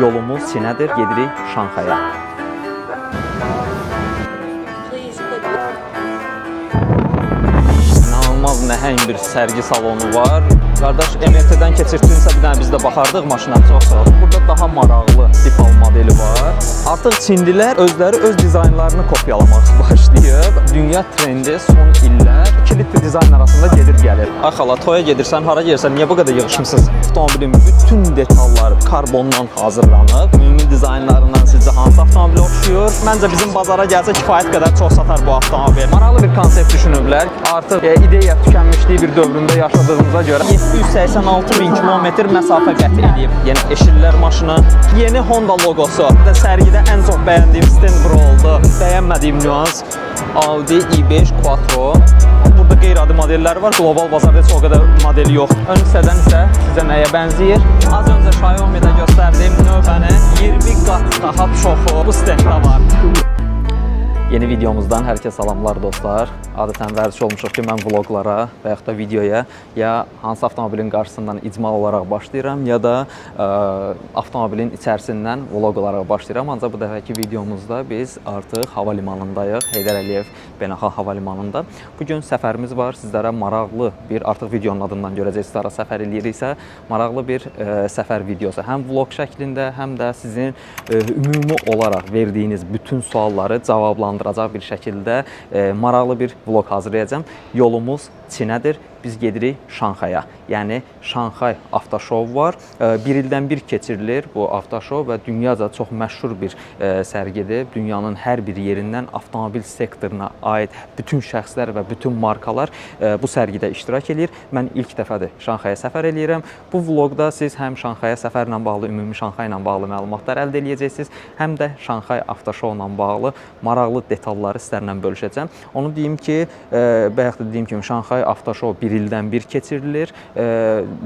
Yolumuz Çinədir, gedirik Şanxaya. İnanılmaz nəhəng bir sərgi salonu var. Qardaş, MRT-dən keçirtdinsə bir dənə biz də baxardıq maşına, çox sağ ol. Burada daha maraqlı Dipal modeli var. Artıq Çinlilər özləri öz dizaynlarını kopyalamaq başlayıb. Dünya trendi son illər kilitli dizayn arasında gedir gəlir. Ay xala, toya gedirsən, hara gelirsən, niyə bu qədər yığışmısınız? Avtomobilin bütün detalları karbondan hazırlanıb. Ümumi dizaynlarından sizcə hansı avtomobil oxşuyur? Məncə bizim bazara gəlsə kifayət qədər çox satar bu avtomobil. Maraqlı bir konsept düşünüblər. Artıq ideya tükənmişliyi bir dövründə yaşadığımıza görə 786 bin kilometr məsafə qət edib. Yəni eşirlər maşını. Yeni Honda logosu. Sərgidə ən çox bəyəndiyim stand bura oldu. Bəyənmədiyim nüans Audi i5 Quattro. Burada qeyri-adi modellər var. Qlobal bazarda heç o qədər modeli yox. Ön hissədən isə sizə nəyə bənzəyir? Az öncə Xiaomi-də göstərdiyim növbənin 20 qat daha çoxu bu standda var. Yeni videomuzdan hər kəsə salamlar dostlar. Adətən vərdiş olmuşuq ki, mən vloglara və yaxud da videoya ya hansı avtomobilin qarşısından icmal olaraq başlayıram, ya da avtomobilin içərisindən vlog olaraq başlayıram. Ancaq bu dəfəki videomuzda biz artıq hava limanındayıq, Heydər Əliyev Beynəlxalq Hava Limanında. Bugün səfərimiz var. Sizlərə maraqlı bir, artıq videonun adından görəcəksiniz, hara səfər eləyiriksə, maraqlı bir səfər videosu. Həm vlog şəklində, həm də sizin ümumi olaraq verdiyiniz bütün sualları cavablandıracaq bir şəkildə maraqlı bir vlog hazırlayacağım. Yolumuz Çinədir. Biz gedirik Şanxaya. Yəni Şanxay Avtoşov var. Bir ildən bir keçirilir bu avtoşov və dünyaca çox məşhur bir sərgidir. Dünyanın hər bir yerindən avtomobil sektoruna aid bütün şəxslər və bütün markalar bu sərgidə iştirak edir. Mən ilk dəfədir Şanxaya səfər eləyirəm. Bu vloqda siz həm Şanxaya səfərlə bağlı, ümumi Şanxay ilə bağlı məlumatlar əldə edəcəksiniz, həm də Şanxay Avtoşovla bağlı maraqlı detalları sizlərlə bölüşəcəm. Onu deyim ki, bayaq da dediyim kimi Şanxay Avtoşov bir ildən bir keçirilir.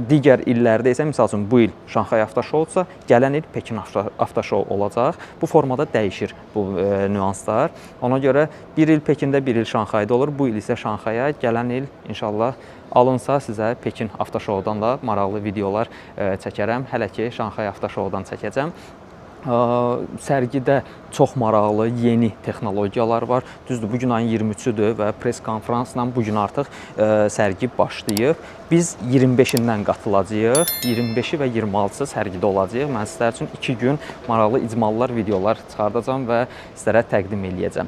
Digər illərdə isə, misal üçün bu il Şanxay Avtoşovsa, gələn il Pekin Avtoşov olacaq. Bu formada dəyişir bu nüanslar. Ona görə bir il Pekində, bir il Şanxayda olur. Bu il isə Şanxaya, gələn il inşallah alınsa sizə Pekin Avtoşovdan da maraqlı videolar çəkərəm. Hələ ki Şanxay Avtoşovdan çəkəcəm. Sərgidə çox maraqlı yeni texnologiyalar var. Düzdür, bugün ayın 23-üdür və press konferansla bugün artıq sərgi başlayıb. Biz 25-indən qatılacağıq. 25-i və 26-sı sərgidə olacağıq. Mən sizlər üçün 2 gün maraqlı icmallar, videolar çıxardacağam və sizlərə təqdim eləyəcəm.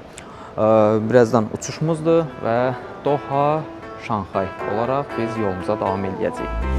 Birazdan uçuşumuzdur və Doha, Şanxay olaraq biz yolumuza davam eləyəcəyik.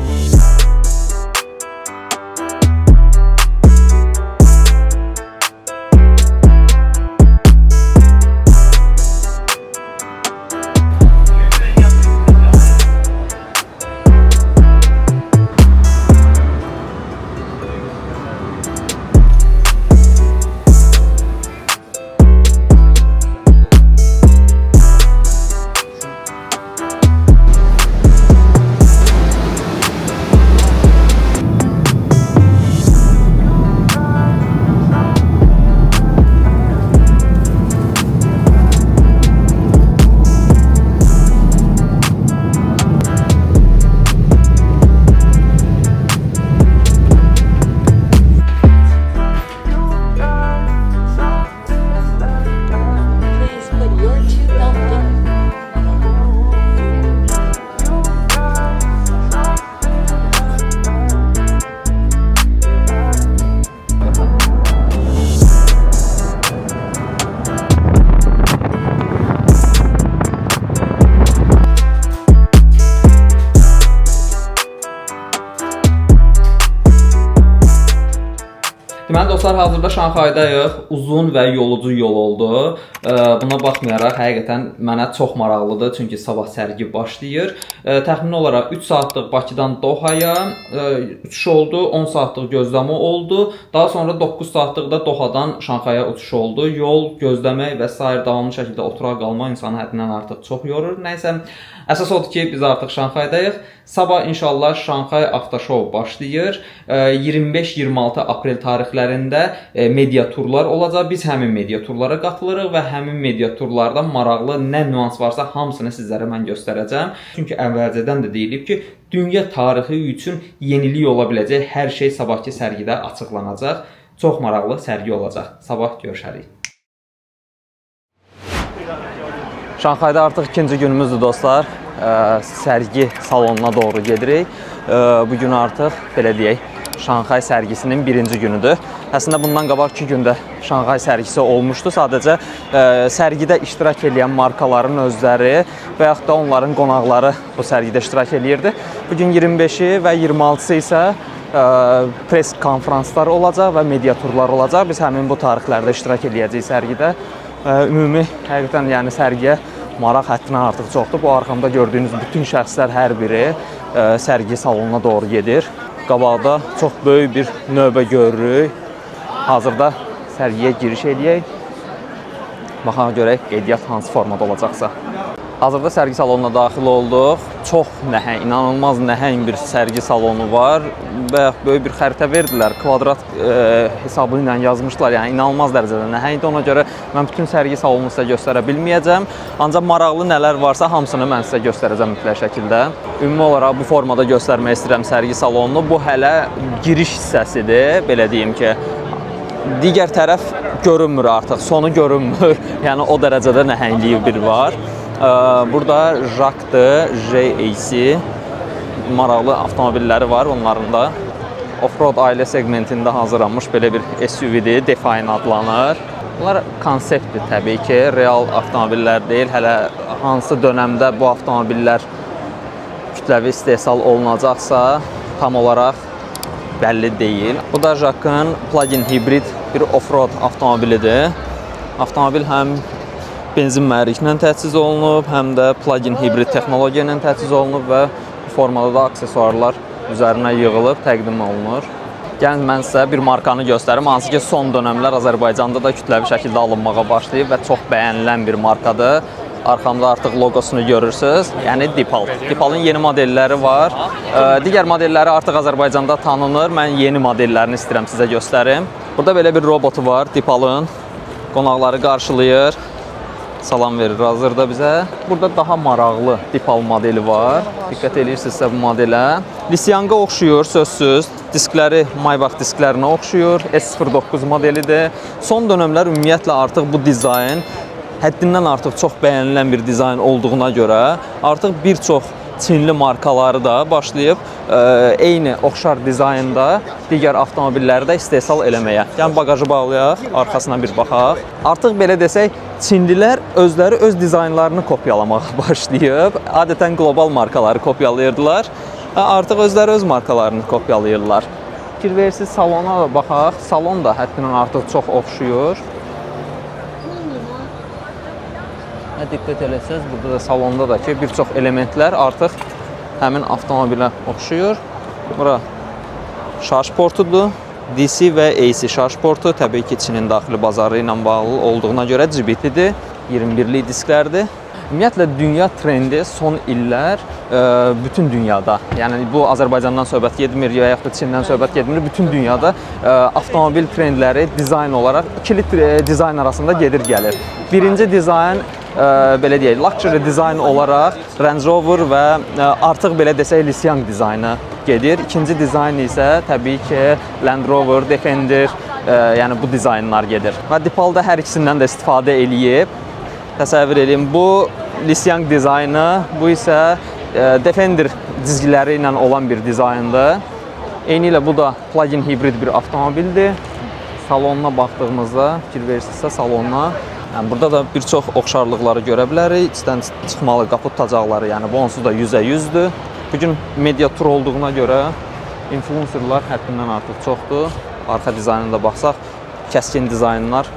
Deməli dostlar, hazırda Şanxaydayıq. Uzun və yolucu yol oldu. Buna baxmayaraq həqiqətən mənə çox maraqlıdır, çünki sabah sərgi başlayır. Təxmini olaraq 3 saatlıq Bakıdan Dohaya uçuş oldu, 10 saatlıq gözləmə oldu. Daha sonra 9 saatlıq da Dohadan Şanxaya uçuş oldu. Yol, gözləmək və s. davamlı şəkildə oturaq qalma insanı həddindən artıq çox yorur. Nəysə, əsas odur ki, biz artıq Şanxaydayıq. Sabah inşallah Şanxay Avtoşov başlayır. 25-26 aprel tarixlərində media turlar olacaq. Biz həmin media turlara qatılırıq və həmin media turlarda maraqlı nə nüans varsa hamısını sizlərə mən göstərəcəm. Çünki əvvəlcədən də deyilib ki, dünya tarixi üçün yenilik ola biləcək hər şey sabahki sərgidə açıqlanacaq. Çox maraqlı sərgi olacaq. Sabah görüşərik. Şanxayda artıq ikinci günümüzdür dostlar. Sərgi salonuna doğru gedirik. Bugün artıq belə deyək, Şanxay sərgisinin birinci günüdür. Əslində bundan qabaq 2 gündə Şanxay sərgisi olmuşdu. Sadəcə sərgidə iştirak edən markaların özləri və yaxud da onların qonaqları bu sərgidə iştirak edirdi. Bugün 25-i və 26-sı isə press konferanslar olacaq və media turlar olacaq. Biz həmin bu tarixlərdə iştirak edəcəyik sərgidə. Ümumi həqiqətən yəni sərgiyə maraq həddindən artıq çoxdur. Bu arxamda gördüyünüz bütün şəxslər hər biri sərgi salonuna doğru gedir. Qabaqda çox böyük bir növbə görürük. Hazırda sərgiyə giriş edək. Baxaq görək qeydiyyat hansı formada olacaqsa. Hazırda sərgi salonuna daxil olduq. Çox nəhəng, inanılmaz nəhəng bir sərgi salonu var. Bayaq böyük bir xəritə verdilər. Kvadrat hesabı ilə yazmışlar. Yəni inanılmaz dərəcədə nəhəngdir. Ona görə mən bütün sərgi salonunu sizə göstərə bilməyəcəm. Ancaq maraqlı nələr varsa hamısını mən sizə göstərəcəm mütləq şəkildə. Ümumi olaraq bu formada göstərmək istəyirəm sərgi salonunu. Bu hələ giriş hissəsidir. Belə deyim ki, digər tərəf görünmür artıq. Sonu görünmür. Yəni o dərəcədə nəhəngliyi bir var. Burada JAC-dır, JAC maraqlı avtomobilləri var onların da. Offroad ailə segmentində hazırlanmış belə bir SUV-dir, Define adlanır. Bunlar konseptdir təbii ki, real avtomobillər deyil. Hələ hansı dönəmdə bu avtomobillər kütləvi istehsal olunacaqsa tam olaraq bəlli deyil. Bu da JAC-ın plug-in hibrid bir offroad avtomobilidir. Avtomobil həm benzin mühərriklə təchiz olunub, həm də plug-in hibrid texnologiya ilə təchiz olunub və bu formada da aksesuarlar üzərinə yığılıb təqdim olunur. Gəlin mən sizə bir markanı göstərim, hansı ki son dönəmlər Azərbaycanda da kütləvi şəkildə alınmağa başlayıb və çox bəyənilən bir markadır. Arxamda artıq loqosunu görürsünüz, yəni Dipal. Dipalın yeni modelləri var. Digər modelləri artıq Azərbaycanda tanınır. Mən yeni modellərini istəyirəm sizə göstərim. Burada belə bir robotu var Dipalın. Qonaqları qarşılayır. Salam verir hazırda bizə. Burada daha maraqlı Dipal modeli var. Diqqət edirsinizsə bu modelə. Lisyanga oxşuyur sözsüz. Diskləri Maybach disklərinə oxşuyur. S09 modelidir. Son dönəmlər ümumiyyətlə artıq bu dizayn həddindən artıq çox bəyənilən bir dizayn olduğuna görə artıq bir çox Çinli markaları da başlayıb eyni oxşar dizaynda digər avtomobilləri də istehsal eləməyə. Yəni bagajı bağlayaq, arxasına bir baxaq. Artıq belə desək, Çinlilər özləri öz dizaynlarını kopyalamağa başlayıb. Adətən qlobal markaları kopyalayırdılar. Artıq özləri öz markalarını kopyalayırlar. Fikir versiz salona da baxaq. Salon da həddindən artıq çox oxşuyur. Diqqət eləsəz, burada da salonda da ki, bir çox elementlər artıq həmin avtomobilə oxşuyur. Bura şarj portudur. DC və AC şarj portu. Təbii ki, Çinin daxili bazarı ilə bağlı olduğuna görə GBT-dir. 21'lik disklərdir. Ümumiyyətlə, dünya trendi son illər bütün dünyada, yəni bu Azərbaycandan söhbət getmir və yaxud da Çindən söhbət getmir, bütün dünyada avtomobil trendləri dizayn olaraq ikili dizayn arasında gedir gəlir. Birinci dizayn belə deyək, luxury dizayn olaraq Range Rover və artıq belə desək Lisyang dizaynı gedir. İkinci dizayn isə təbii ki Land Rover, Defender, yəni bu dizaynlar gedir. Və Dipal da hər ikisindən də istifadə eləyib. Təsəvvür edin, bu Lisyang dizaynı, bu isə Defender dizgiləri ilə olan bir dizayndır. Eyni ilə bu da plug-in hibrid bir avtomobildir. Salonuna baxdığımızda, fikir verirsinizsə salonuna, yəni burada da bir çox oxşarlıqları görə bilərik. İçdən çıxmalı qapı tutacaqları, yəni bu onsuz da 100-100-dür. Bugün media tur olduğuna görə influencerlar həddindən artıq çoxdur. Arxa dizaynına da baxsaq, kəskin dizaynlar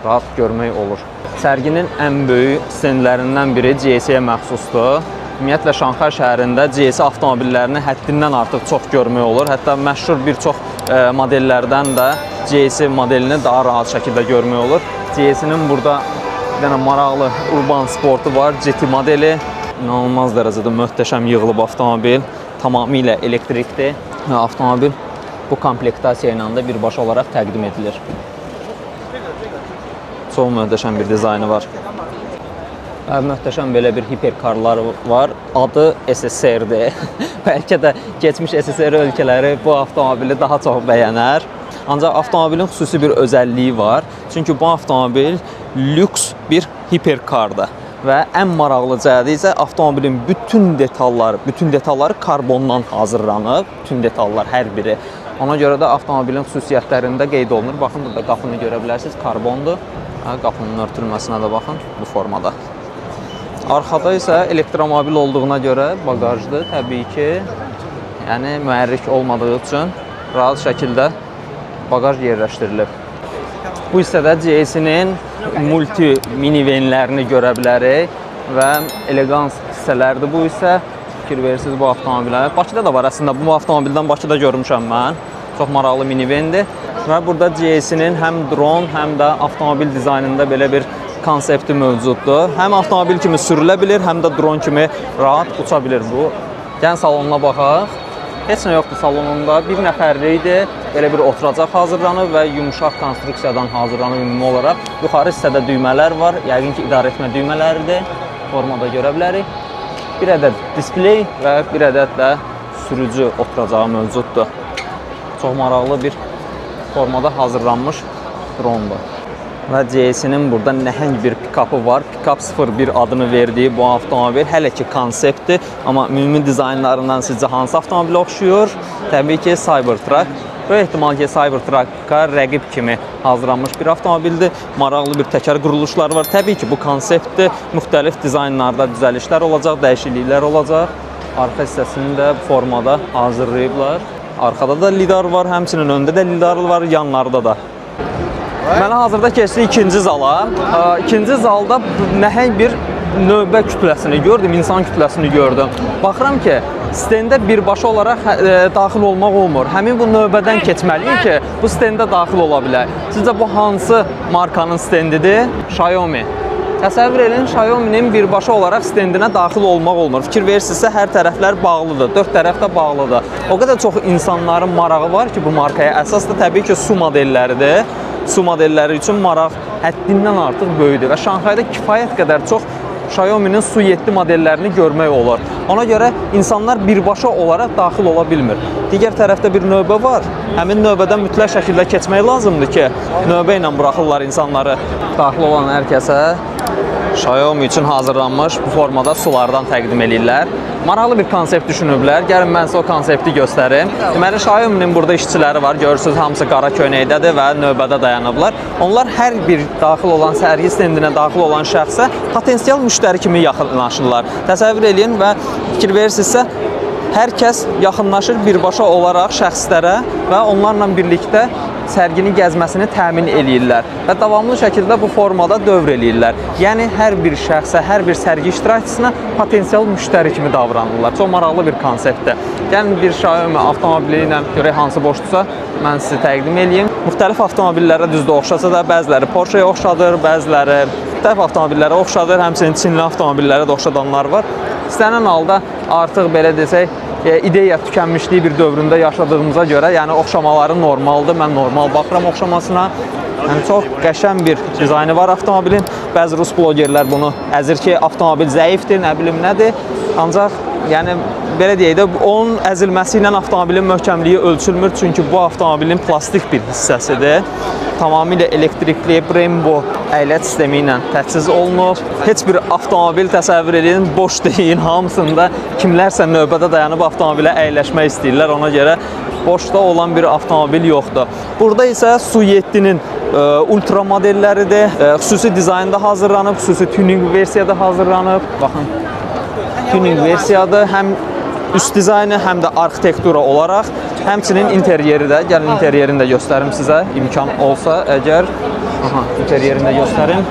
rahat görmək olur. Sərginin ən böyük stendlərindən biri GS-yə məxsusdur. Ümumiyyətlə, Şanxay şəhərində GS avtomobillərini həddindən artıq çox görmək olur. Hətta məşhur bir çox modellərdən də GS modelini daha rahat şəkildə görmək olur. GS-nin burada bir dənə maraqlı urban sportu var, GT modeli. İnanılmaz dərəcədə möhtəşəm yığılıb avtomobil. Tamamilə elektrikdir. Avtomobil bu komplektasiya ilə də birbaşa olaraq təqdim edilir. Çox möhtəşəm bir dizaynı var. Möhtəşəm belə bir hiperkarlar var. Adı SSR-dir. Bəlkə də keçmiş SSR ölkələri bu avtomobili daha çox bəyənər. Ancaq avtomobilin xüsusi bir özəlliyi var. Çünki bu avtomobil lüks bir hiperkardır. Və ən maraqlı cəhəti isə avtomobilin bütün detalları karbondan hazırlanıb. Bütün detallar hər biri. Ona görə də avtomobilin xüsusiyyətlərində qeyd olunur. Baxın, burada qapını görə bilərsiniz, karbondur. Qapının örtülməsinə də baxın, bu formada. Arxada isə elektromobil olduğuna görə bagajdır, təbii ki. Yəni, mühərrik olmadığı üçün rahat şəkildə bagaj yerləşdirilib. Bu hissədə GS-nin multi minivenlərini görə bilərik və elegans hissələrdir bu hissə. Fikir verirsiniz bu avtomobilə. Bakıda da var əslində, bu avtomobildən Bakıda görmüşəm mən. Çox maraqlı minivendir. Və burada GS-nin həm dron, həm də avtomobil dizaynında belə bir konsepti mövcuddur. Həm avtomobil kimi sürülə bilir, həm də dron kimi rahat uça bilir bu. Gəlin salonuna baxaq. Heç nə yoxdur salonunda. Bir nəfərlikdir. Belə bir oturacaq hazırlanıb və yumuşaq konstruksiyadan hazırlanıb ümumi olaraq. Yuxarı hissədə düymələr var. Yəqin ki, idarə etmə düymələridir. Formada görə bilərik. Bir ədəd displey və bir ədəd də sürücü oturacağı mövcuddur. Çox maraqlı bir formada hazırlanmış drondur. Və GS-nin burada nəhəng bir pikapı var. Pikap 01 adını verdiyi bu avtomobil hələ ki konseptdir. Amma ümumi dizaynlarından sizcə hansı avtomobilə oxşuyur? Təbii ki, Cybertruck. Böyük ehtimal ki, Cybertruck-a rəqib kimi hazırlanmış bir avtomobildir. Maraqlı bir təkər quruluşları var. Təbii ki, bu konseptdir. Müxtəlif dizaynlarda düzəlişlər olacaq, dəyişikliklər olacaq. Arxa hissəsini də bu formada hazırlayıblar. Arxada da lidar var, həmçinin öndə də lidar var, yanlarda da. Mənə hazırda keçdi ikinci zala. İkinci zalda nəhəng bir növbə kütləsini gördüm, insan kütləsini gördüm. Baxıram ki, stenda birbaşa olaraq daxil olmaq olmur. Həmin bu növbədən keçməliyik ki, bu stenda daxil ola bilər. Sizcə bu hansı markanın stendidir? Xiaomi. Təsəvvür edin, Xiaomi'nin birbaşa olaraq stendinə daxil olmaq olmur. Fikir verirsinizsə, hər tərəflər bağlıdır, dörd tərəf də bağlıdır. O qədər çox insanların marağı var ki, bu markaya. Əsas da təbii ki, su modelləridir. Su modelləri üçün maraq həddindən artıq böyükdür və Şanxayda kifayət qədər çox Xiaomi'nin Su 7 modellərini görmək olur. Ona görə insanlar birbaşa olaraq daxil ola bilmir. Digər tərəfdə bir növbə var. Həmin növbədən mütləq şəkildə keçmək lazımdır ki, növbə ilə buraxırlar insanları. Daxil olan hər kəsə Xiaomi üçün hazırlanmış bu formada sulardan təqdim edirlər. Maraqlı bir konsept düşünüblər. Gəlin mən sizə o konsepti göstərim. Deməli, Xiaomi'nin burada işçiləri var. Görürsünüz, hamısı qara köynəkdədir və növbədə dayanıblar. Onlar hər bir daxil olan sərgi stendinə daxil olan şəxsə potensial müştəri kimi yaxınlaşırlar. Təsəvvür edin və fikir verirsinizsə, hər kəs yaxınlaşır birbaşa olaraq şəxslərə və onlarla birlikdə sərgini gəzməsini təmin eləyirlər və davamlı şəkildə bu formada dövr eləyirlər. Yəni, hər bir şəxsə, hər bir sərgi iştirakçısına potensial müştəri kimi davranırlar. Çox maraqlı bir konseptdir. Gəlin bir Xiaomi avtomobili ilə görək hansı boşdursa, mən sizi təqdim edeyim. Müxtəlif avtomobillərə düzdür oxşasa da, bəziləri Porsche-yə oxşadır, bəziləri müxtəlif avtomobillərə oxşadır, həmçinin Çinli avtomobillərə də oxşadanlar var. İstənilən halda artıq belə desək, ideya tükənmişliyi bir dövründə yaşadığımıza görə, yəni oxşamaları normaldır. Mən normal baxıram oxşamasına. Yəni çox qəşəng bir dizaynı var avtomobilin. Bəzi rus blogerlər bunu əzir ki, avtomobil zəifdir, nə bilim nədir. Ancaq yəni belə deyək də, onun əzilməsi ilə avtomobilin möhkəmliyi ölçülmür, çünki bu avtomobilin plastik bir hissəsidir. Tamamilə elektrikli Brembo əyləc sistemi ilə təchiz olunub. Heç bir avtomobil təsəvvür edin, boş deyil. Hamısında kimlərsə növbədə dayanıb avtomobilə əyləşmək istəyirlər. Ona görə boşda olan bir avtomobil yoxdur. Burada isə Su 7-nin ultra modelləridir. Xüsusi dizaynda hazırlanıb, xüsusi tuning versiyada hazırlanıb. Baxın, tuning versiyadır. Həm üst dizaynı, həm də arxitektura olaraq, həmçinin interyeri də, gəlin interyerini də göstərim sizə, imkan olsa əgər. İnteryerini də göstərim.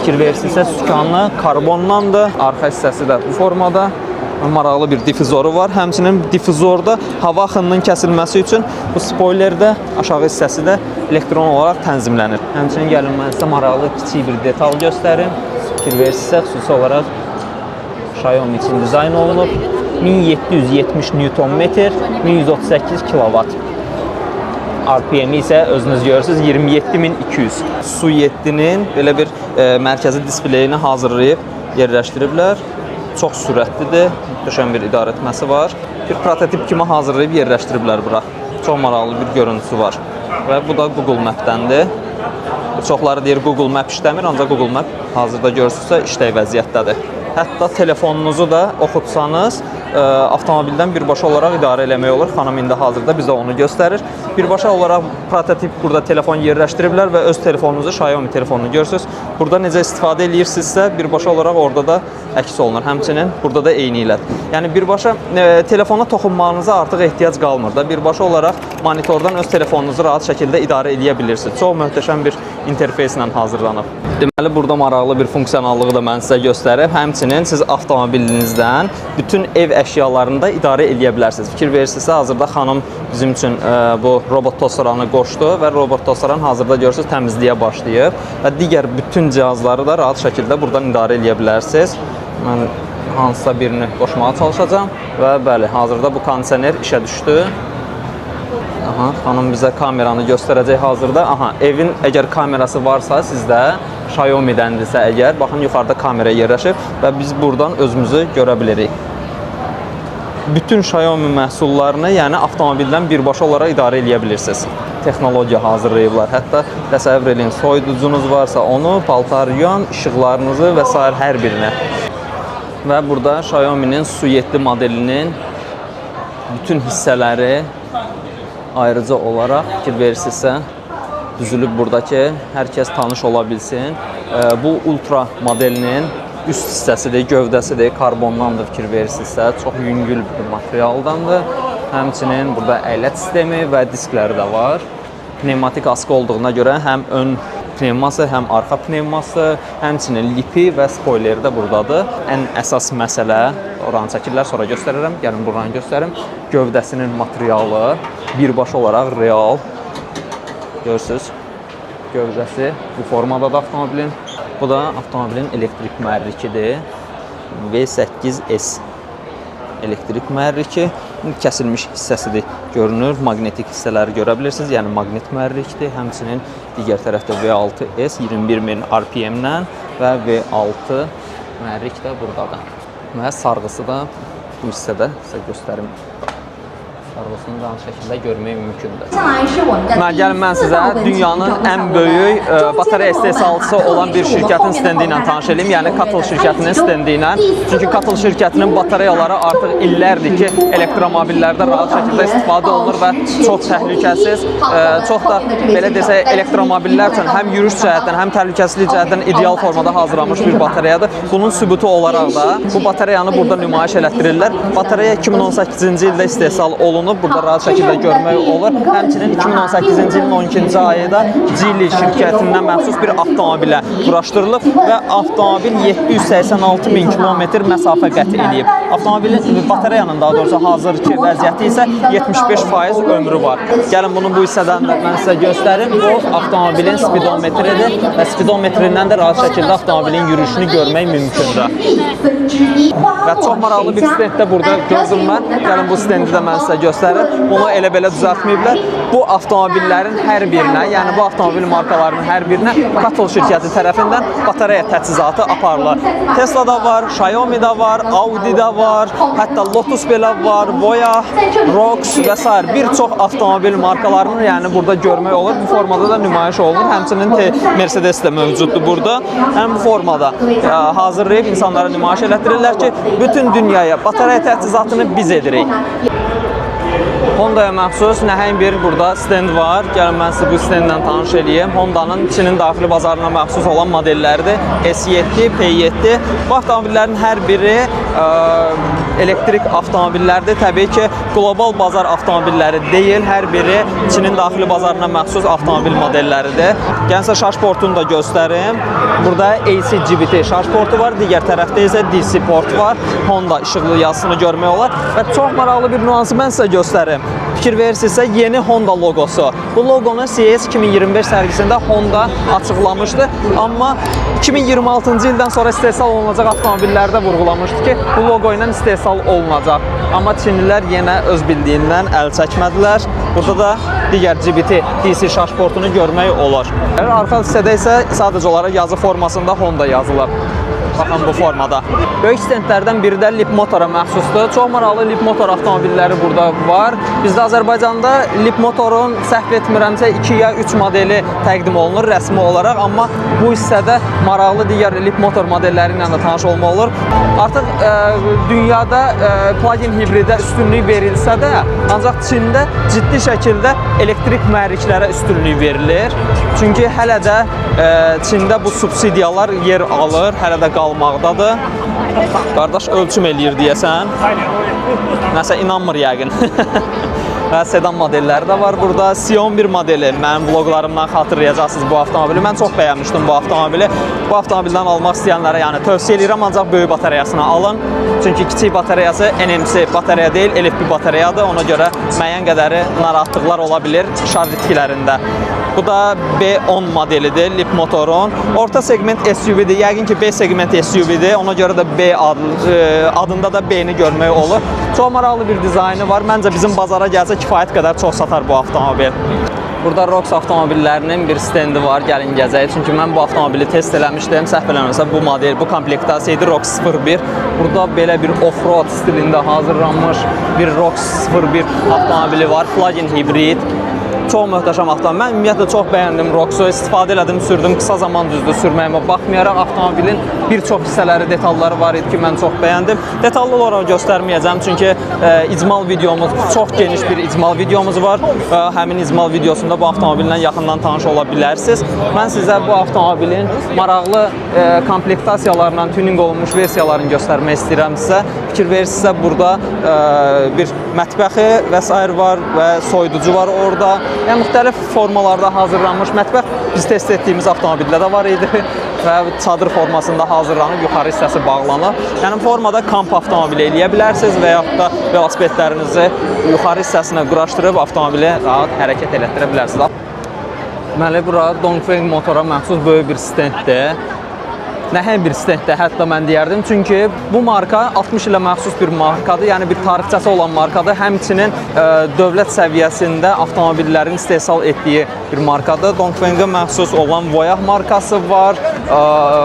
Fikir verirsinizsə, sükanlı karbondandır. Arxa hissəsi də bu formada. Maraqlı bir difüzoru var. Həmçinin difuzorda hava axınının kəsilməsi üçün bu spoilerdə aşağı hissəsi də elektron olaraq tənzimlənir. Həmçinin gəlin mən sizə maraqlı kiçik bir detal göstərim. Fikir verirsinizsə, xüsusi olaraq Xiaomi üçün dizayn olunub. 1770 Nm, 1138 kW. RPM isə özünüz görürsünüz 27200. Su 7-nin belə bir mərkəzi displeyini hazırlayıb yerləşdiriblər. Çox sürətlidir, möhtəşəm bir idarə etməsi var. Bir prototip kimi hazırlayıb yerləşdiriblər bura. Çox maraqlı bir görüntüsü var. və bu da Google Map-dəndir. Çoxları deyir Google Map işləmir, ancaq Google Map hazırda görürsünüzsə işlək vəziyyətdədir. Hətta telefonunuzu da oxutsanız, avtomobildən birbaşa olaraq idarə eləmək olur. Xanım indi hazırda bizə onu göstərir. Birbaşa olaraq prototip burada telefon yerləşdiriblər və öz telefonunuzu, Xiaomi telefonunu görürsünüz. Burada necə istifadə edirsinizsə, birbaşa olaraq orada da əks olunur. Həmçinin burada da eyni ilə. Yəni birbaşa telefona toxunmağınıza artıq ehtiyac qalmır da. Birbaşa olaraq monitordan öz telefonunuzu rahat şəkildə idarə edə bilirsiniz. Çox möhtəşəm bir interfeyslə hazırlanıb. Deməli, burada maraqlı bir funksionallığı da mən sizə göstərib. Həmçinin siz avtomobilinizdən bütün ev əşyalarını da idarə edə bilərsiniz. Fikir verirsinizsə, hazırda xanım bizim üçün bu robot tosteranı qoşdu və robot tosteran hazırda görürsünüz təmizliyə başlayıb və digər bütün cihazları da rahat şəkildə buradan idarə edə bilərsiniz. Mən hansısa birini qoşmağa çalışacağam və bəli, hazırda bu kondisioner işə düşdü. Aha, xanım bizə kameranı göstərəcək hazırda. Aha, evin əgər kamerası varsa sizdə, Xiaomi-dəndirsə əgər, baxın yuxarıda kamera yerləşib və biz buradan özümüzü görə bilirik. Bütün Xiaomi məhsullarını, yəni avtomobildən birbaşa olaraq idarə edə bilirsiniz. Texnologiya hazırlayıblar. Hətta təsəvvür edin, soyuducunuz varsa onu, paltar yuyan, işıqlarınızı və s. hər birini. Və burada Xiaomi-nin Su 7 modelinin bütün hissələri ayrıca olaraq fikir verirsinizsə düzülüb burada ki, hər kəs tanış ola bilsin. Bu Ultra modelinin üst hissəsidir, gövdəsidir, karbondandır fikir verirsinizsə, çox yüngül bir materialdandır. Həmçinin burada əylət sistemi və diskləri də var. Pnevmatik askı olduğuna görə həm ön pnevması, həm arxa pnevması, həmçinin lipi və spoileri də buradadır. Ən əsas məsələ, oranı çəkirlər, sonra göstərirəm, gəlin buranı göstərim. Gövdəsinin materialı birbaşa olaraq real. Görürsünüz, gövdəsi bu formadadır avtomobilin. Bu da avtomobilin elektrik mühərrikidir. V8S elektrik mühərriki. Kəsilmiş hissəsidir, görünür. Magnetik hissələri görə bilirsiniz, yəni maqnit mühərrikdir. Həmçinin digər tərəfdə V6S 21.000 RPM-lə və V6 mühərrik də buradadır. Və sarğısı da bu hissədə sizə göstərim. Sarğısını rahat şəkildə görmək mümkündür. Gəlin mən sizə dünyanın ən böyük batareya istehsalçısı olan bir şirkətin stendi ilə tanış edeyim, yəni Katl şirkətinin stendi ilə. Çünki Katl şirkətinin batareyaları artıq illərdir ki, elektromobillərdə rahat şəkildə istifadə olunur və çox təhlükəsiz, çox da belə desək elektromobillər üçün həm yürüyüş cəhətdən, həm təhlükəsizlik cəhətdən ideal formada hazırlanmış bir batareyadır. Bunun sübutu olaraq da bu batareyanı burada nümayiş elətdirirlər. Batareya 2018-ci ildə istehsal olunur. Burada rahat şəkildə görmək olur. Həmçinin 2018-ci ilin 12-ci ayında Geely şirkətindən məxsus bir avtomobilə quraşdırılıb və avtomobil 786.000 kilometr məsafə qət edib. Avtomobilin batareyanın daha doğrusu hazırki vəziyyəti isə 75% ömrü var. Gəlin bunu bu hissədən də mən sizə göstərim. Bu avtomobilin spidometridir və spidometrindən də rahat şəkildə avtomobilin yürüyüşünü görmək mümkündür. Və çox maraqlı bir stend də burada gördüm mən. Gəlin bu stendi də mən sizə göstərim. Bunu elə-belə düzəltməyiblər. Bu avtomobillərin hər birinə, yəni bu avtomobil markalarının hər birinə Katl şirkəti tərəfindən batareya təchizatı aparılır. Tesla da var, Xiaomi da var, Audi da var, hətta Lotus belə var, Voya, Rox və s. Bir çox avtomobil markalarını yəni burada görmək olur. Bu formada da nümayiş olunur. Həmçinin Mercedes də mövcuddur burada. Yəni bu formada hazırlayıb insanlara nümayiş elətdirirlər ki, bütün dünyaya batareya təchizatını biz edirik. Honda'ya məxsus nəhəng bir burada stend var. Gəlin mən sizi bu stendlə tanış edeyim. Honda'nın Çinin daxili bazarına məxsus olan modelləridir. S7, P7. Bu avtomobillərin hər biri elektrik avtomobillərdir. Təbii ki, qlobal bazar avtomobilləri deyil. Hər biri Çinin daxili bazarına məxsus avtomobil modelləridir. Gəlin sizə şarj portunu da göstərim. Burada AC GBT şarj portu var. Digər tərəfdə isə DC port var. Honda işıqlı yazısını görmək olar. Və çox maraqlı bir nüansı mən sizə göstərim. Fikir verirsinizsə, yeni Honda logosu. Bu loqonu CES 2025 sərgisində Honda açıqlamışdı. Amma 2026-cı ildən sonra istehsal olunacaq avtomobillərdə vurğulamışdı ki, bu loqo ilə istehsal olunacaq. Amma Çinlilər yenə öz bildiyindən əl çəkmədilər. Burada da digər GBT DC şarj portunu görmək olur. Arxa hissədə isə sadəcə olaraq yazı formasında Honda yazılıb. Baxın bu formada. Böyük stendlərdən biri də Leapmotora məxsusdur. Çox maraqlı Leapmotor avtomobilləri burada var. Bizdə Azərbaycanda Leapmotorun səhv etmirəmsə 2 ya 3 modeli təqdim olunur rəsmi olaraq, amma bu hissədə maraqlı digər Leapmotor modelləri ilə də tanış olmaq olur. Artıq dünyada plug-in hibridə üstünlük verilsə də, ancaq Çində ciddi şəkildə elektrik mühərriklərə üstünlük verilir. Çünki hələ də Çində bu subsidiyalar yer alır, hələ də qalmaqdadır. Qardaş ölçüm eləyir deyəsən. Nəsə inanmır yəqin. Və sedan modelləri də var burada. Sion 1 modeli, mənim vloqlarımdan xatırlayacaqsınız bu avtomobili. Mən çox bəyənmişdim bu avtomobili. Bu avtomobildən almaq istəyənlərə yəni tövsiyə edirəm, ancaq böyük batareyasını alın. Çünki kiçik batareyası NMC batareya deyil, LFP batareyadır. Ona görə müəyyən qədəri narahatlıqlar ola bilir şarj itkilərində. Bu da B10 modelidir, Leapmotorun. Orta segment SUV-dir, yəqin ki B segment SUV-dir. Ona görə də B adında da B-ni görmək olur. Çox maraqlı bir dizaynı var. Məncə bizim bazara gəlsə kifayət qədər çox satar bu avtomobil. Burada Rox avtomobillərinin bir stendi var, gəlin gəzək. Çünki mən bu avtomobili test eləmişdim. Səhv eləmirəmsə bu model, bu komplektasiya idi Rox 01. Burada belə bir off-road stilində hazırlanmış bir Rox 01 avtomobili var. Plug-in hibrid. Çox möhtəşəm avtomobil. Mən ümumiyyətlə çox bəyəndim Roxu, istifadə elədim, sürdüm. Qısa zaman düzdür sürməyimə baxmayaraq avtomobilin bir çox hissələri, detalları var idi ki, mən çox bəyəndim. Detallı olaraq göstərməyəcəm, çünki icmal videomuz, çox geniş bir icmal videomuz var. Həmin icmal videosunda bu avtomobillə yaxından tanış ola bilərsiniz. Mən sizə bu avtomobilin maraqlı komplektasiyalarla tuning olunmuş versiyalarını göstərmək istəyirəm sizə. Fikir verirsinizsə, burada bir mətbəxi və s. var və soyuducu var orada. Yəni müxtəlif formalarda hazırlanmış mətbəx biz test etdiyimiz avtomobildə də var idi və çadır formasında hazırlanıb yuxarı hissəsi bağlanır. Yəni formada kamp avtomobili eləyə bilərsiniz və yaxud da velosipedlərinizi yuxarı hissəsinə quraşdırıb avtomobili rahat hərəkət elətdirə bilərsiniz. Deməli, bura Dongfeng motora məxsus böyük bir stenddir. Nəhəng bir stenddə hətta mən deyərdim, çünki bu marka 60 ilə məxsus bir markadır, yəni bir tarixçəsi olan markadır. Həmçinin dövlət səviyyəsində avtomobillərin istehsal etdiyi bir markadır. Dongfengə məxsus olan Voyah markası var.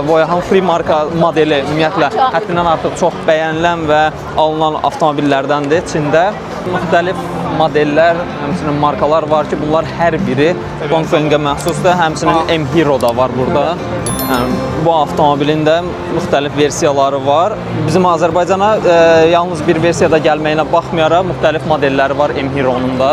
Voyahın Free marka modeli ümumiyyətlə həddindən artıq çox bəyənilən və alınan avtomobillərdəndir Çində. Müxtəlif modellər, həmçinin markalar var ki, bunlar hər biri Dongfengə məxsusdur. Həmçinin M-Hero da var burada. Yəni, bu avtomobilin də müxtəlif versiyaları var. Bizim Azərbaycana yalnız bir versiyada gəlməyinə baxmayaraq müxtəlif modelləri var M-Hero'nun da.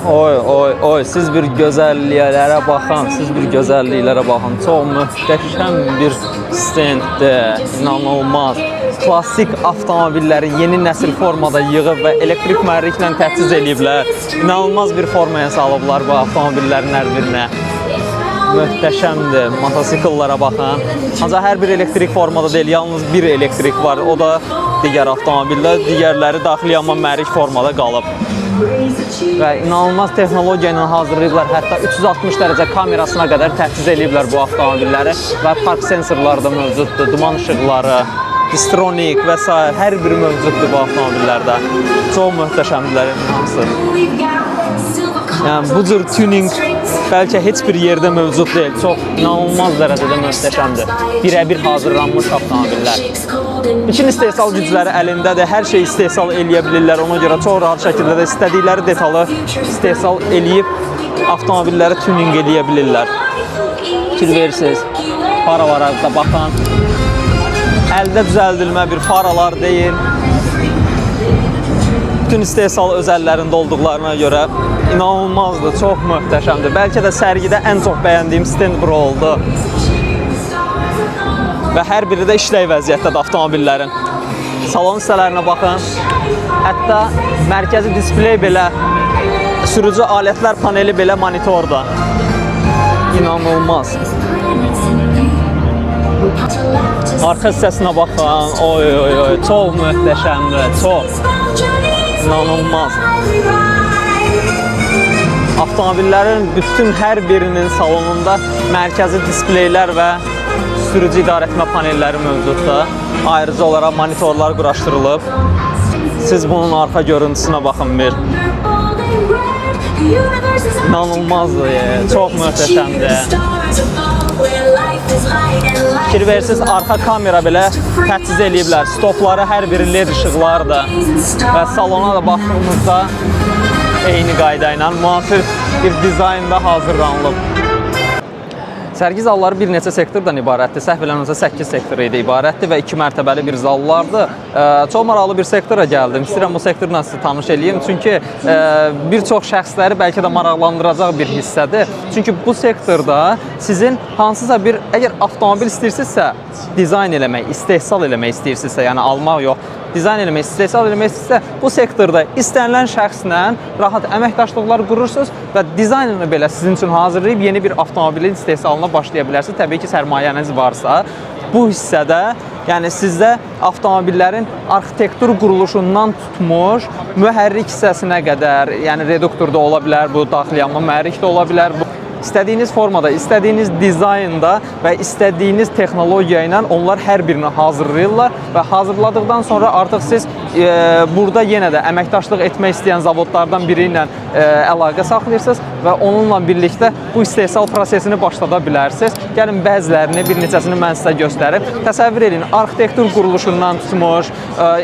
Oy, siz bir gözəlliklərə baxın, Çox möhtəşəm bir stenddir, inanılmaz. Klassik avtomobilləri yeni nəsil formada yığıb və elektrik mühərriklə təchiz ediblər. İnanılmaz bir formaya salıblar bu avtomobillərin hər birinə. Möhtəşəmdir, motosikillara baxın. Ancaq hər bir elektrik formada deyil, yalnız bir elektrik var. O da digər avtomobildə, digərləri daxili yanma mühərrik formada qalıb. Və inanılmaz texnologiya ilə hazırlayıblar. Hətta 360 dərəcə kamerasına qədər təchiz ediblər bu avtomobilləri və park sensorları da mövcuddur, duman işıqları, Distronic və s. hər biri mövcuddur bu avtomobillərdə. Çox möhtəşəmdirlər hamısı. Yəni bu cür tuning bəlkə heç bir yerdə mövcud deyil. Çox inanılmaz dərəcədə möhtəşəmdir. Birə-bir hazırlanmış avtomobillər. Bütün istehsal gücləri əlindədir. Hər şey istehsal eləyə bilirlər. Ona görə çox rahat şəkildə də istədikləri detalı istehsal eləyib avtomobilləri tuning eləyə bilirlər. Fikir verirsiniz. Faralara da baxın. Əldə düzəldilmə bir faralar deyil. Bütün istehsal özəllərində olduqlarına görə inanılmazdır, çox möhtəşəmdir. Bəlkə də sərgidə ən çox bəyəndiyim stend bura oldu. Və hər biri də işlək vəziyyətdədir avtomobillərin. Salon hissələrinə baxın. Hətta mərkəzi displey belə, sürücü alətlər paneli belə monitorda. İnanılmaz. Arxa hissəsinə baxın. Oy, çox möhtəşəmdir, çox. İnanılmaz. Avtomobillərin bütün hər birinin salonunda mərkəzi displeylər və sürücü idarəetmə panelləri mövcuddur. Ayrıca olaraq monitorlar quraşdırılıb. Siz bunun arxa görüntüsünə baxın bir. İnanılmazdır, çox möhtəşəmdir. fikir verirsiniz, arxa kamera belə təchiz eləyiblər. Stopları hər biri LED işıqlardır və salona da baxdığımızda eyni qayda ilə müasir bir dizaynda hazırlanılıb. Sərgi zalları bir neçə sektordan ibarətdir. Səhv eləmirəmsə 8 sektor idi ibarətdir və 2 mərtəbəli bir zallardır. Çox maraqlı bir sektora gəldim. İstəyirəm bu sektorla sizi tanış edeyim. Çünki bir çox şəxsləri bəlkə də maraqlandıracaq bir hissədir. Çünki bu sektorda sizin hansısa bir, əgər avtomobil istəyirsinizsə, dizayn eləmək, istehsal eləmək istəyirsinizsə, yəni almaq yox, dizayn eləmək, istehsal eləmək istəyirsə, bu sektorda istənilən şəxslə rahat əməkdaşlıqlar qurursunuz və dizaynını belə sizin üçün hazırlayıb yeni bir avtomobilin istehsalına başlaya bilərsiniz. Təbii ki, sərmayəniz varsa, bu hissədə, yəni sizdə avtomobillərin arxitektur quruluşundan tutmuş, mühərrik hissəsinə qədər, yəni reduktorda ola bilər, bu daxili yanma mühərrik də ola bilər, bu İstədiyiniz formada, istədiyiniz dizaynda və istədiyiniz texnologiya ilə onlar hər birini hazırlayırlar və hazırladıqdan sonra artıq siz burada yenə də əməkdaşlıq etmək istəyən zavodlardan biri ilə əlaqə saxlayırsınız və onunla birlikdə bu istehsal prosesini başlada bilərsiniz. Gəlin bəzilərini, bir neçəsini mən sizə göstərim. Təsəvvür edin, arxitektur quruluşundan tutmuş,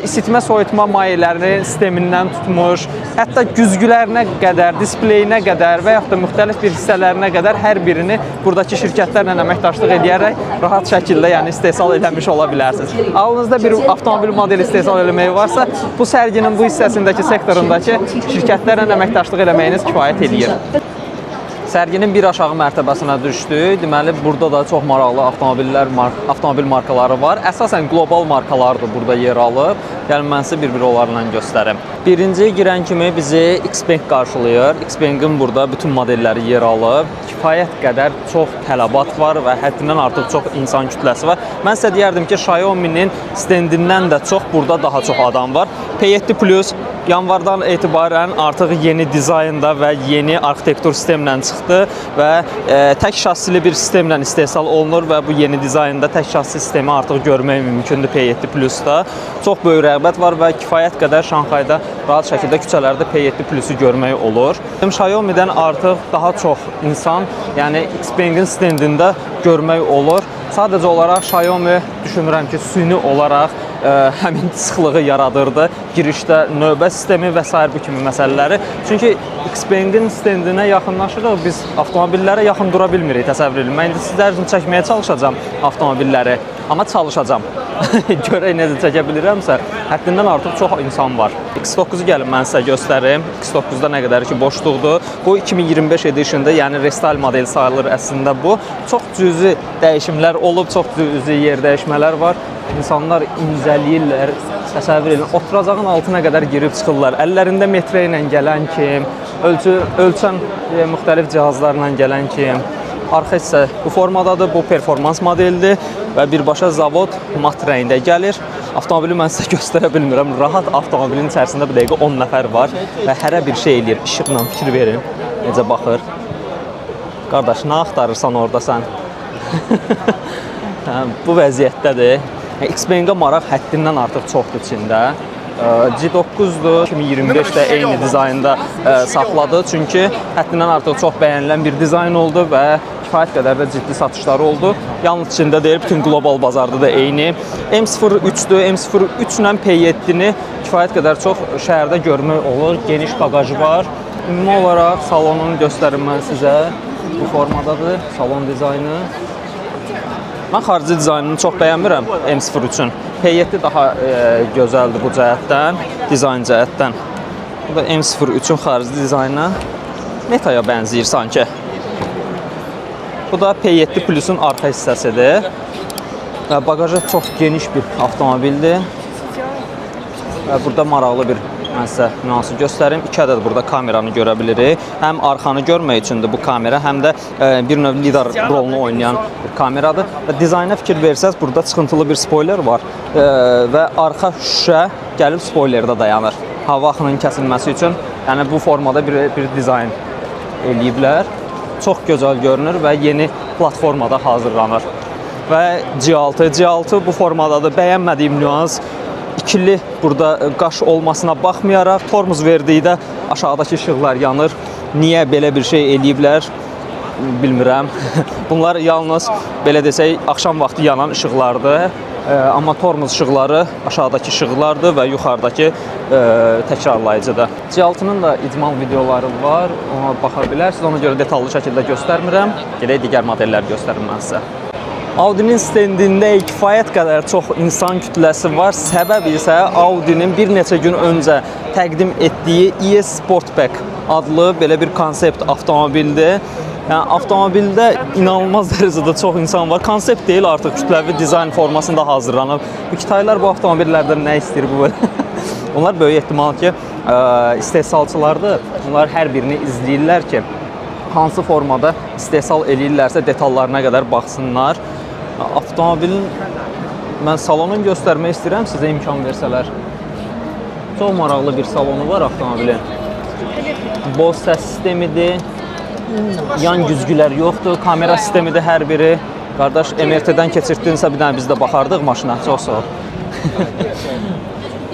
isitmə soyutma mayelərinin sistemindən tutmuş, hətta güzgülərinə qədər, displeyinə qədər və yaxud da müxtəlif bir hissələrinə qədər hər birini buradakı şirkətlərlə əməkdaşlıq edərək rahat şəkildə yəni istehsal eləmiş ola bilərsiniz. Ağlınızda bir avtomobil modeli istehsal eləmək varsa, bu sərginin bu hissəsindəki sektorundakı şirkətlərlə əməkdaşlıq eləməyiniz kifayət edir. Sərginin bir aşağı mərtəbəsinə düşdük. Deməli, burada da çox maraqlı avtomobil markaları var. Əsasən qlobal markalardır burada yer alıb. Gəlin mən sizə bir-bir onlarla göstərim. Birinci girən kimi bizi Xpeng qarşılayır. Xpengin burada bütün modelləri yer alıb. Kifayət qədər çox tələbat var və həddindən artıq çox insan kütləsi var. Mən sizə deyərdim ki, Xiaomi'nin stendindən də çox burada daha çox adam var. P7 Plus yanvardan etibarən artıq yeni dizaynda və yeni arxitektur sistemlə çıxdı və tək şassili bir sistemlə istehsal olunur və bu yeni dizaynda tək şassi sistemi artıq görmək mümkündür P7 Plus-da. Çox böyük rəğbət var və kifayət qədər Şanxayda rahat şəkildə küçələrdə P7 Plus-u görmək olur. Xiaomi-dən artıq daha çox insan, yəni Xpengin stendində görmək olur. Sadəcə olaraq Xiaomi düşünürəm ki, süni olaraq həmin sıxlığı yaradırdı. Girişdə növbə sistemi və s. bu kimi məsələləri. Çünki Xpengin stendinə yaxınlaşırıq, biz avtomobillərə yaxın dura bilmirik, təsəvvür edin. Mən indi sizlər üçün çəkməyə çalışacağam avtomobilləri, amma çalışacağam. Görək necə çəkə bilirəmsə, həddindən artıq çox insan var. X9-u gəlin mən sizə göstərim. X9-da nə qədər ki boşluqdur. Bu 2025 edition'da, yəni restyle model sayılır əslində bu. Çox cüzi dəyişimlər olub, çox cüzi yer dəyişmələr var. İnsanlar incəliyirlər, təsəvvür edin, oturacağın altına qədər girib çıxırlar. Əllərində metrə ilə gələn kim, ölçən müxtəlif cihazlarla gələn kim. Arxa hissə bu formadadır, bu performans modeldir və birbaşa zavod mat rəngdə gəlir. Avtomobili mən sizə göstərə bilmirəm. Rahat avtomobilin içərisində bu dəqiqə 10 nəfər var və hərə bir şey eləyir. İşıqla fikir verin, necə baxır. Qardaş, nə axtarırsan orada sən? Bu vəziyyətdədir. Xpengə maraq həddindən artıq çoxdur içində. G9-dur, 2025-də eyni dizaynda saxladı. Çünki həddindən artıq çox bəyənilən bir dizayn oldu və kifayət qədər də ciddi satışları oldu. Yalnız içində deyil, bütün qlobal bazarda da eyni. M03-dür, M03 ilə P7-ni kifayət qədər çox şəhərdə görmək olur. Geniş bagajı var. Ümumi olaraq salonunu göstərim mən sizə. Bu formadadır, salon dizaynı. Mən xarici dizaynını çox bəyənmirəm M03-ün. P7 daha gözəldir bu cəhətdən, dizayn cəhətdən. Bu da M03-ün xarici dizaynı Metaya bənzəyir sanki. Bu da P7 Plus-un arxa hissəsidir. Bagajı çox geniş bir avtomobildir. Burada maraqlı bir mənsə nüansı göstərim. 2 ədəd burada kameranı görə bilirik. Həm arxanı görmək üçündür bu kamera, həm də bir növ lidar rolunu oynayan bir kameradır. Və dizayna fikir versəz, burada çıxıntılı bir spoiler var və arxa şüşə gəlib spoilerdə dayanır. Hava axının kəsilməsi üçün, yəni bu formada bir dizayn eləyiblər. Çox gözəl görünür və yeni platformada hazırlanır. Və G6 bu formadadır. Bəyənmədiyim nüans ikili burada qaş olmasına baxmayaraq tormuz verdikdə aşağıdakı işıqlar yanır. Niyə belə bir şey eləyiblər? bilmirəm. Bunlar yalnız belə desək axşam vaxtı yanan işıqlardır. Amma tormoz işıqları aşağıdakı işıqlardır və yuxarıdakı təkrarlayıcıdır. C6-nın da icmal videoları var, ona baxa bilərsiniz. Ona görə detallı şəkildə göstərmirəm. Gedək digər modelləri göstərim mən sizə. Audi'nin stendində kifayət qədər çox insan kütləsi var. Səbəb isə Audi'nin bir neçə gün öncə təqdim etdiyi ES Sportback adlı belə bir konsept avtomobildir. Yəni avtomobildə inanılmaz dərəcədə çox insan var. Konsept deyil, artıq kütləvi dizayn formasında hazırlanıb. Bu Kitaylar bu avtomobillərdən nə istəyir bu belə? Onlar böyük ehtimal ki, istehsalçılardır. Onlar hər birini izləyirlər ki, hansı formada istehsal eləyirlərsə detallarına qədər baxsınlar. Avtomobilin mən salonunu göstərmək istəyirəm, sizə imkan versələr. Çox maraqlı bir salonu var avtomobilin. Boz səs sistemidir. Yan güzgülər yoxdur, kamera sistemidir hər biri. Qardaş, MRT-dən keçirdinsə bir dənə biz də baxardıq maşına, çox sağ ol.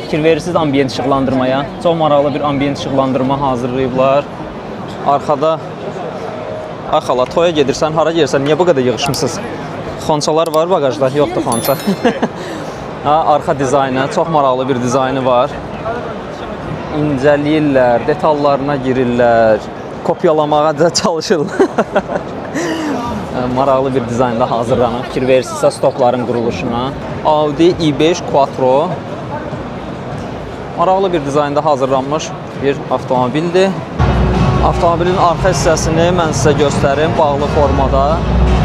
Fikir verirsiniz ambiyent işıqlandırmaya. Çox maraqlı bir ambiyent işıqlandırma hazırlayıblar. Arxada, ay xala, toya gedirsən, hara gelirsən, niyə bu qədər yığışmısınız? Xonçalar var bagajda, yoxdur xonça. Arxa dizaynı, çox maraqlı bir dizaynı var. İncəliyirlər, detallarına girirlər. Kopyalamağa da çalışırlar. Maraqlı bir dizaynda hazırlanıb. Fikir verirsinizsə stopların quruluşuna. Audi i5 Quattro. Maraqlı bir dizaynda hazırlanmış bir avtomobildir. Avtomobilin arxa hissəsini mən sizə göstərim bağlı formada.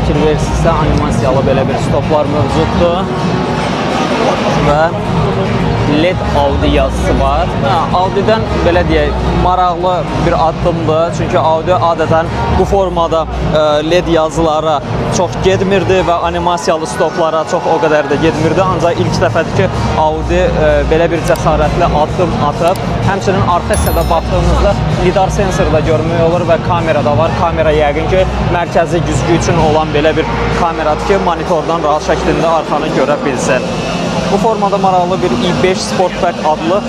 Fikir verirsinizsə animasiyalı belə bir stoplar mövcuddur. Və LED Audi yazısı var. Audi'dən belə deyək, maraqlı bir addımdır. Çünki Audi adətən bu formada LED yazılara çox getmirdi və animasiyalı stoplara çox o qədər də getmirdi. Ancaq ilk dəfədir ki, Audi belə bir cəsarətli addım atıb. Həmçinin arxa hissədə baxdığımızda lidar sensoru da görmək olur və kamera da var. Kamera yəqin ki, mərkəzi güzgü üçün olan belə bir kameradır ki, monitordan rahat şəklində arxanı görə bilsin. Bu formada maraqlı bir i5 Sportback adlı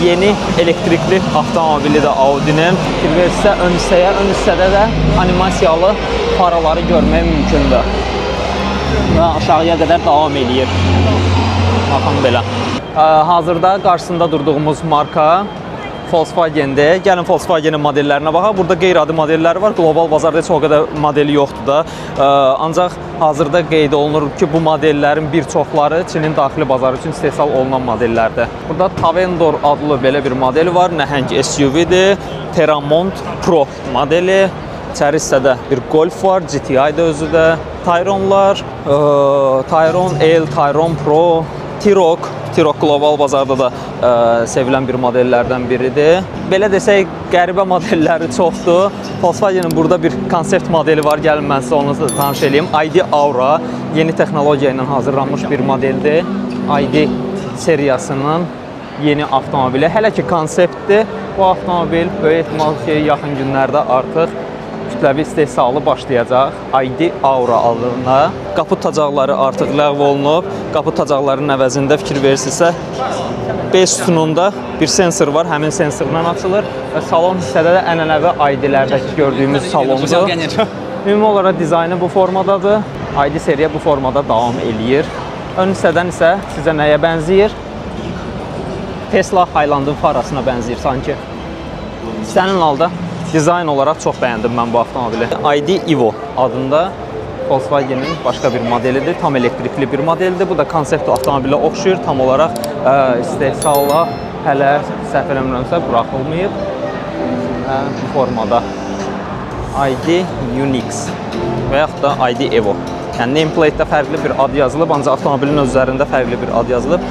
yeni elektrikli avtomobili də Audi'nin. Fikirversə ön hissədə də animasiyalı faraları görmək mümkündür. Və aşağıya qədər davam edir. Baxın belə. Hazırda qarşısında durduğumuz marka Volkswagen'dir. Gəlin Volkswagen'in modellərinə baxaq. Burada qeyri-adi modelləri var. Qlobal bazarda heç o qədər modeli yoxdur da. Ancaq hazırda qeyd olunur ki, bu modellərin bir çoxları Çinin daxili bazarı üçün istehsal olunan modellərdir. Burada Tavendor adlı belə bir modeli var. Nəhəng SUV-dir. Terramont Pro modeli. İçəri hissədə bir Golf var. GTI-də özü də. Tayronlar. Tayron L, Tayron Pro, T-Roc qlobal bazarda da sevilən bir modellərdən biridir. Belə desək, qəribə modelləri çoxdur. Volkswagen'in burada bir konsept modeli var. Gəlin mən sizə onu tanış edeyim. ID Aura yeni texnologiya ilə hazırlanmış bir modeldir. ID seriyasının yeni avtomobili. Hələ ki konseptdir. Bu avtomobil böyük ehtimal ki, yaxın günlərdə artıq kütləvi istehsalı başlayacaq. ID Aura adına. Qapı tacaqları artıq ləğv olunub. Qapı tacaqlarının əvəzində fikir verirsinizsə, B sütununda bir sensor var. Həmin sensorla açılır və salon hissədə də ənənəvi ID-lərdəki gördüyümüz salondur. Ümumi olaraq dizaynı bu formadadır. ID seriya bu formada davam eləyir. Ön hissədən isə sizə nəyə bənzəyir? Tesla Highland'ın farasına bənzəyir sanki. Sənin halda dizayn olaraq çox bəyəndim mən bu avtomobili. ID Evo adında Volkswagen'in başqa bir modelidir. Tam elektrikli bir modeldir. Bu da konsept avtomobilə oxşuyur. Tam olaraq istehsala hələ səhv eləmirəmsə buraxılmayıb. Bu formada ID Unix və yaxud da ID Evo. Yəni nameplate-də fərqli bir ad yazılıb, ancaq avtomobilin öz üzərində fərqli bir ad yazılıb.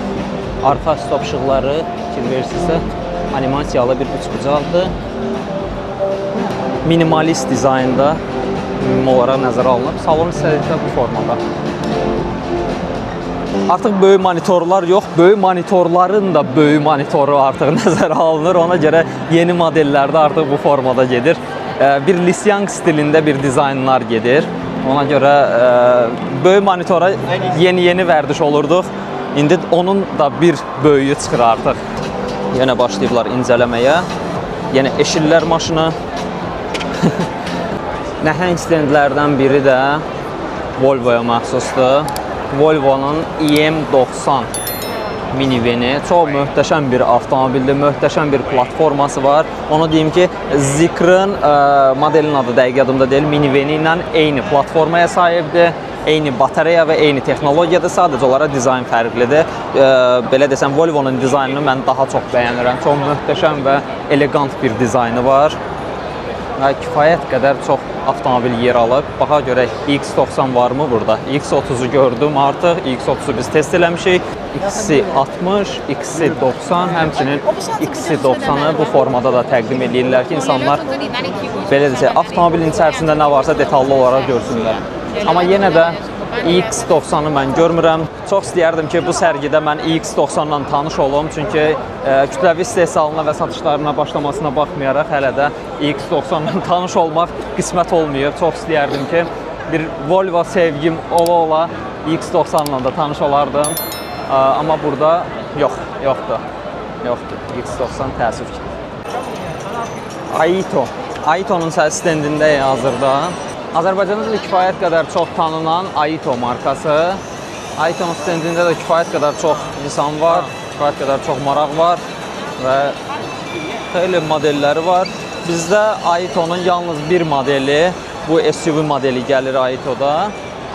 Arxa stop işıqları fikir verirsinizsə animasiyalı bir üçbucaqdır. Minimalist dizaynda ümumi olaraq nəzərə alınıb. Salon hissədə bu formada. Artıq böyük monitorlar yox, böyük monitorların da böyük monitoru artıq nəzərə alınır. Ona görə yeni modellərdə artıq bu formada gedir. Bir Lisyang stilində bir dizaynlar gedir. Ona görə böyük monitora yeni vərdiş olurduq. İndi onun da bir böyüyü çıxır artıq. Yenə başlayıblar incələməyə. Yenə eşillər maşını. Nəhəng stendlərdən biri də Volvoya məxsusdur. Volvo'nun EM90 miniveni çox möhtəşəm bir avtomobildir, möhtəşəm bir platforması var. Onu deyim ki, Zikr'ın modelin adı dəqiq yadımda deyil, miniveni ilə eyni platformaya sahibdir. Eyni batareya və eyni texnologiyadır, sadəcə olaraq dizayn fərqlidir. Belə desəm, Volvo'nun dizaynını mən daha çox bəyənirəm. Çox möhtəşəm və elegant bir dizaynı var. Və kifayət qədər çox avtomobil yer alıb. Baxa görək, X90 varmı burada? X30'u gördüm artıq, X30'u biz test eləmişik. X60, X90, həmçinin X90'ı bu formada da təqdim edirlər ki, insanlar belə desək, avtomobilin içərisində nə varsa detallı olaraq görsünlər. Amma yenə də X90'ı mən görmürəm. Çox istəyərdim ki, bu sərgidə mən X90'la tanış olum. Çünki kütləvi istehsalına və satışlarına başlamasına baxmayaraq hələ də X90'la tanış olmaq qismət olmayıb. Çox istəyərdim ki, bir Volvo sevgim ola-ola X90'la da tanış olardım. Amma burada yoxdur. X90 təəssüf ki. Aito'nun stendindəyik hazırda. Azərbaycanda da kifayət qədər çox tanınan Aito markası. Aito'nun stendində də kifayət qədər çox insan var, kifayət qədər çox maraq var və xeyli modelləri var. Bizdə Aito'nun yalnız bir modeli, bu SUV modeli gəlir Aito'da.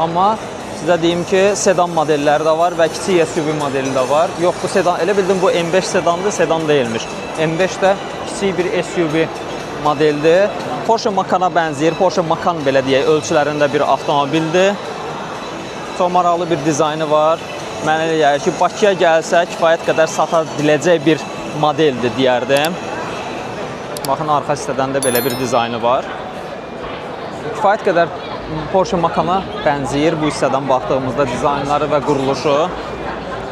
Amma sizə deyim ki, sedan modelləri də var və kiçik SUV modeli də var. Yox, bu sedan, elə bildim bu M5 sedandır, sedan deyilmiş. M5 də kiçik bir SUV modeldir. Porsche Macan'a bənzəyir. Porsche Macan belə deyək, ölçülərində bir avtomobildir. Çox maraqlı bir dizaynı var. Mən elə gəlir ki, Bakıya gəlsə kifayət qədər sata biləcək bir modeldir deyərdim. Baxın, arxa hissədən də belə bir dizaynı var. Kifayət qədər Porsche Macan'a bənzəyir bu hissədən baxdığımızda dizaynları və quruluşu.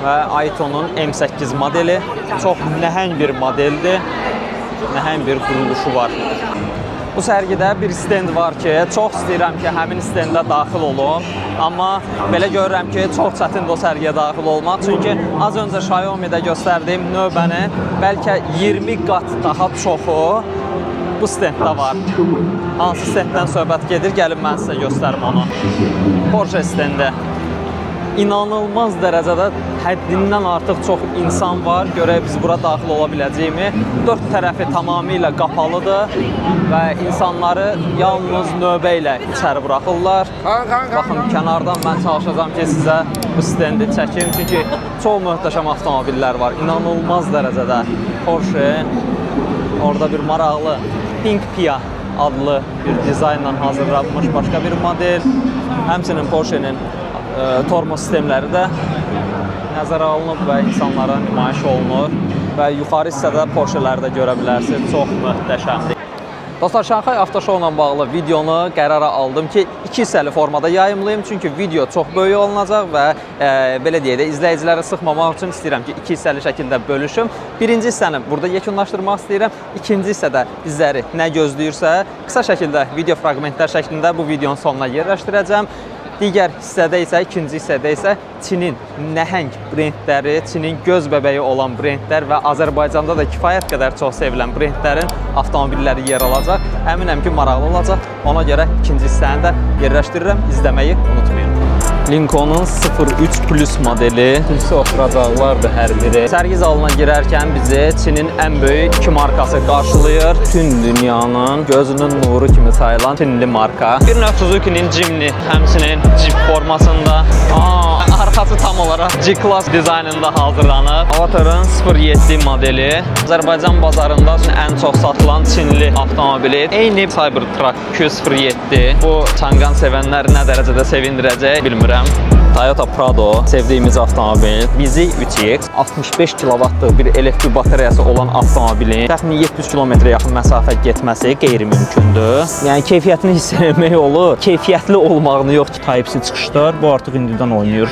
Və Aito'nun M8 modeli çox nəhəng bir modeldir. Nəhəng bir quruluşu var. Bu sərgidə bir stend var ki, çox istəyirəm ki, həmin stenda daxil olum. Amma belə görürəm ki, çox çətindir o sərgiyə daxil olmaq. Çünki az öncə Xiaomi'də göstərdiyim növbəni bəlkə 20 qat daha çoxu bu stenddə var. Hansı stenddən söhbət gedir, gəlin mən sizə göstərim onu. Porsche stendi. İnanılmaz dərəcədə həddindən artıq çox insan var. Görək biz bura daxil ola biləcəyimi. Dörd tərəfi tamamilə qapalıdır və insanları yalnız növbə ilə içəri buraxırlar. Baxın, kənardan mən çalışacağam ki, sizə bu stendi çəkim. Çünki çox möhtəşəm avtomobillər var. İnanılmaz dərəcədə Porsche. Orada bir maraqlı Pink Pia adlı bir dizaynla hazırlanmış başqa bir model. Həmçinin Porsche'nin tormo sistemləri də nəzərə alınıb və insanlara nümayiş olunur və yuxarı hissədə Porsche-ləri də görə bilərsiniz. Çox möhtəşəmdir. Dostlar, Şanxay Avto Show ilə bağlı videonu qərara aldım ki, 2 hissəli formada yayımlayım. Çünki video çox böyük olunacaq və belə deyək də izləyiciləri sıxmamaq üçün istəyirəm ki, 2 hissəli şəkildə bölüşüm. Birinci hissəni burada yekunlaşdırmaq istəyirəm. İkinci hissədə bizləri nə gözləyirsə, qısa şəkildə video fraqmentlər şəklində bu videonun sonuna yerləşdirəcəm. Digər hissədə isə, ikinci hissədə isə Çinin nəhəng brendləri, Çinin göz bəbəyi olan brendlər və Azərbaycanda da kifayət qədər çox sevilən brendlərin avtomobilləri yer alacaq. Əminəm ki, maraqlı olacaq. Ona görə ikinci hissəni də yerləşdirirəm. İzləməyi unutmayın. Lincoln'un 03 Plus modeli. İkincisi oturacaqlardır hər biri. Sərgi zalına girərkən bizi Çinin ən böyük 2 markası qarşılayır. Tüm dünyanın gözünün nuru kimi sayılan Çinli marka. Bir növ Suzuki'nin Jimny, həmçinin Jeep formasında. Arxası tam olaraq G-Class dizaynında hazırlanıb. Avatar'ın 07 modeli. Azərbaycan bazarında ən çox satılan Çinli avtomobili. Eyni Cybertruck 207. Bu Çangan sevənləri nə dərəcədə sevindirəcək bilmirəm. Toyota Prado sevdiyimiz avtomobil. Bizi 3X 65 kW bir elektrik batareyası olan avtomobilin təxminən 700 km yaxın məsafə getməsi qeyri-mümkündür. Yəni keyfiyyətini hiss etmək olur. Keyfiyyətli olmağını yox ki, Type-C çıxışlar bu artıq indidən oynayır.